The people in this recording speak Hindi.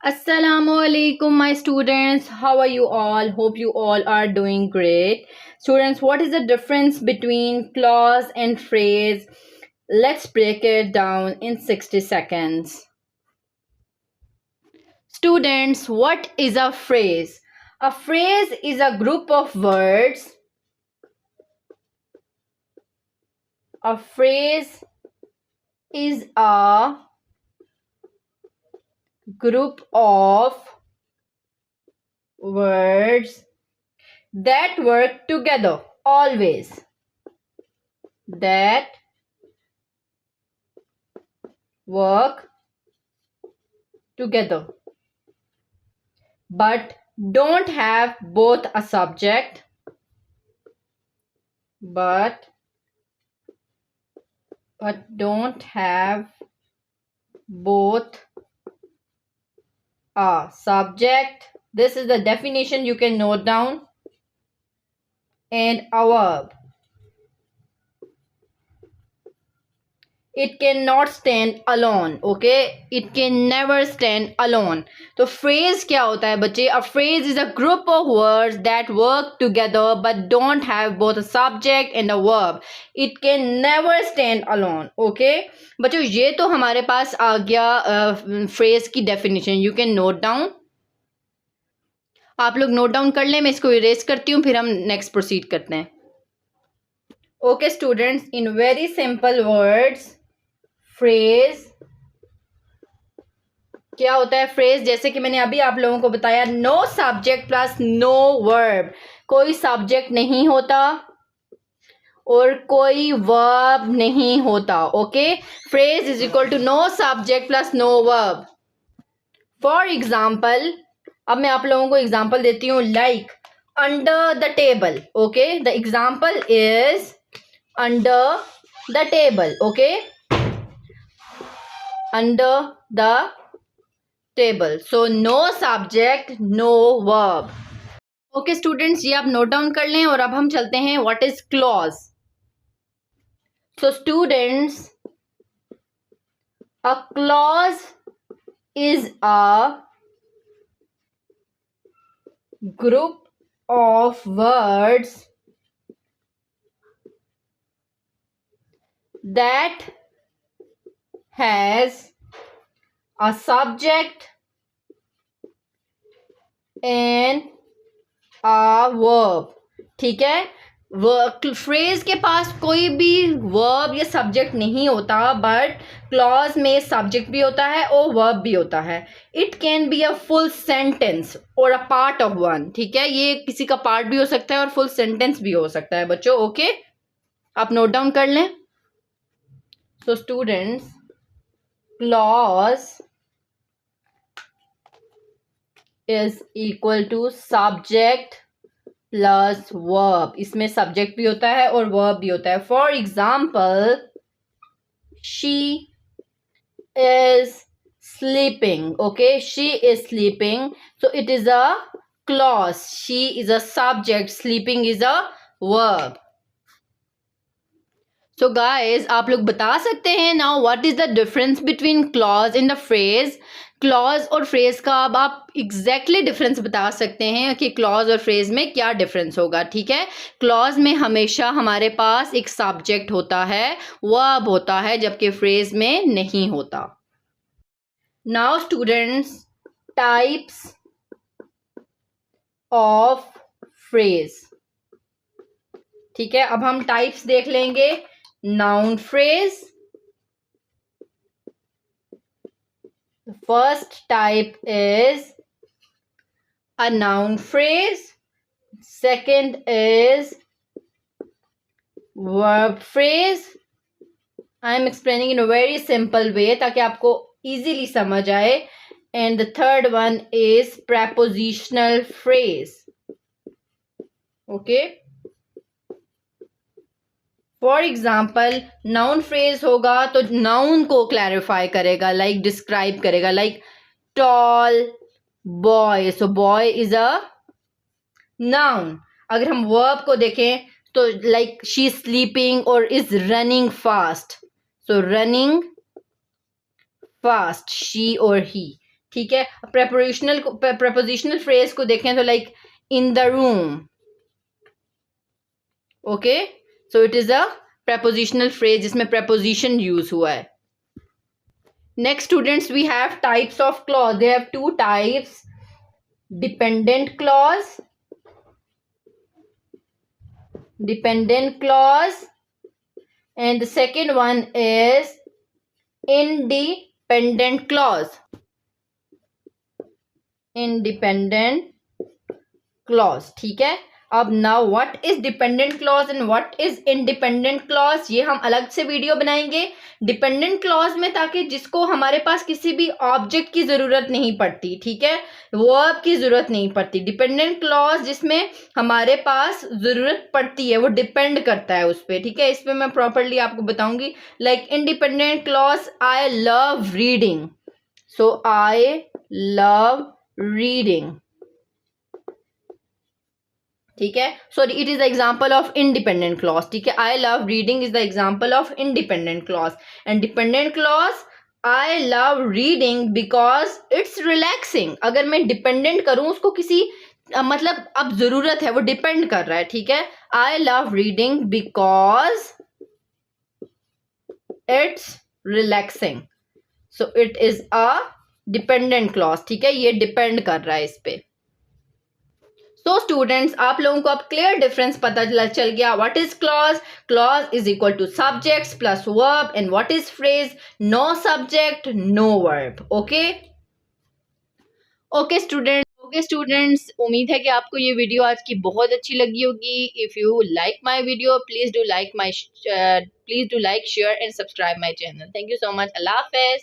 Assalamu alaikum, my students. How are you all? Hope you all are doing great. Students, what is the difference between clause and phrase? Let's break it down in 60 seconds. Students, what is a phrase? A phrase is a group of words. A phrase is a group of words that work together always. That work together but don't have both a subject but don't have both a subject. This is the definition you can note down. And a verb. It cannot stand alone. Okay, it can never stand alone. तो phrase क्या होता है बच्चे? A phrase is a group of words that work together but don't have both a subject and a verb. It can never stand alone. Okay बच्चों, ये तो हमारे पास आ गया phrase की definition. You can note down. आप लोग नोट डाउन कर लें, मैं इसको इरेज करती हूँ, फिर हम नेक्स्ट प्रोसीड करते हैं. Okay students, in very simple words, phrase क्या होता है? फ्रेज जैसे कि मैंने अभी आप लोगों को बताया, no subject plus no verb. कोई सब्जेक्ट नहीं होता और कोई वर्ब नहीं होता. Okay, phrase is equal to no subject plus no verb. For example, अब मैं आप लोगों को एग्जाम्पल देती हूँ, like under the table. Okay, the example is under the table. Okay, under the table. So no subject no verb. Okay students, ये आप नोट डाउन कर लें और अब हम चलते हैं what is clause. So students, a clause is a group of words that has a subject and a verb. ठीक है, फ्रेज के पास कोई भी वर्ब या सब्जेक्ट नहीं होता, बट क्लॉज में सब्जेक्ट भी होता है और वर्ब भी होता है. It can be a full sentence और अ पार्ट ऑफ वन. ठीक है, ये किसी का पार्ट भी हो सकता है और फुल सेंटेंस भी हो सकता है बच्चों. ओके, आप नोट डाउन कर लें. So students, clause is equal to subject plus verb. इसमें सब्जेक्ट भी होता है और वर्ब भी होता है. For example, she is sleeping. Okay, she is sleeping, so it is a clause. She is a subject, sleeping is a verb. So guys, आप लोग बता सकते हैं now what is the difference between clause in the phrase. Clause और फ्रेज का अब आप एग्जैक्टली डिफरेंस बता सकते हैं कि क्लॉज और फ्रेज में क्या डिफरेंस होगा. ठीक है, क्लॉज में हमेशा हमारे पास एक सब्जेक्ट होता है, वर्ब होता है, जबकि फ्रेज में नहीं होता. Now students, types of phrase. ठीक है, अब हम टाइप्स देख लेंगे. Noun phrase. The first type is a noun phrase. Second is verb phrase. I am explaining in a very simple way ताकि आपको easily समझ आए. And the third one is prepositional phrase. Okay. For example, noun phrase होगा तो नाउन को क्लैरिफाई करेगा, लाइक डिस्क्राइब करेगा, like tall boy. So boy is a noun. अगर हम वर्ब को देखें तो लाइक शी इज स्लीपिंग और is running fast. So running fast, she और ही. ठीक है। prepositional फ्रेज को देखें तो like in the room, okay, so it is a prepositional phrase जिसमें preposition यूज हुआ है। Next students, we have types of clause. They have two types, dependent clause and the second one is independent clause। ठीक है। अब now what is dependent clause and what is independent clause, ये हम अलग से वीडियो बनाएंगे। डिपेंडेंट क्लॉज में ताकि जिसको हमारे पास किसी भी ऑब्जेक्ट की जरूरत नहीं पड़ती, ठीक है, वर्ब की जरूरत नहीं पड़ती। डिपेंडेंट क्लॉज जिसमें हमारे पास जरूरत पड़ती है, वो डिपेंड करता है उस पर, ठीक है। इस पर मैं प्रॉपरली आपको बताऊंगी। Like independent clause, I love reading, so I love reading, ठीक है। Sorry, it is the example of independent clause, ठीक है। I love reading is the example of independent clause. And dependent clause, I love reading because it's relaxing. अगर मैं डिपेंडेंट करूं उसको किसी मतलब अब जरूरत है, वो डिपेंड कर रहा है, ठीक है। I love reading because it's relaxing, so it is a dependent clause, ठीक है। ये डिपेंड कर रहा है इस पे। तो स्टूडेंट्स, आप लोगों को अब क्लियर डिफरेंस पता चल गया। What is clause? Clause is equal to subjects plus verb. And what is phrase? No subject no verb. Okay students, उम्मीद है कि आपको ये वीडियो आज की बहुत अच्छी लगी होगी। If you like my video, please do like share and subscribe my channel. Thank you so much. Allah Hafiz.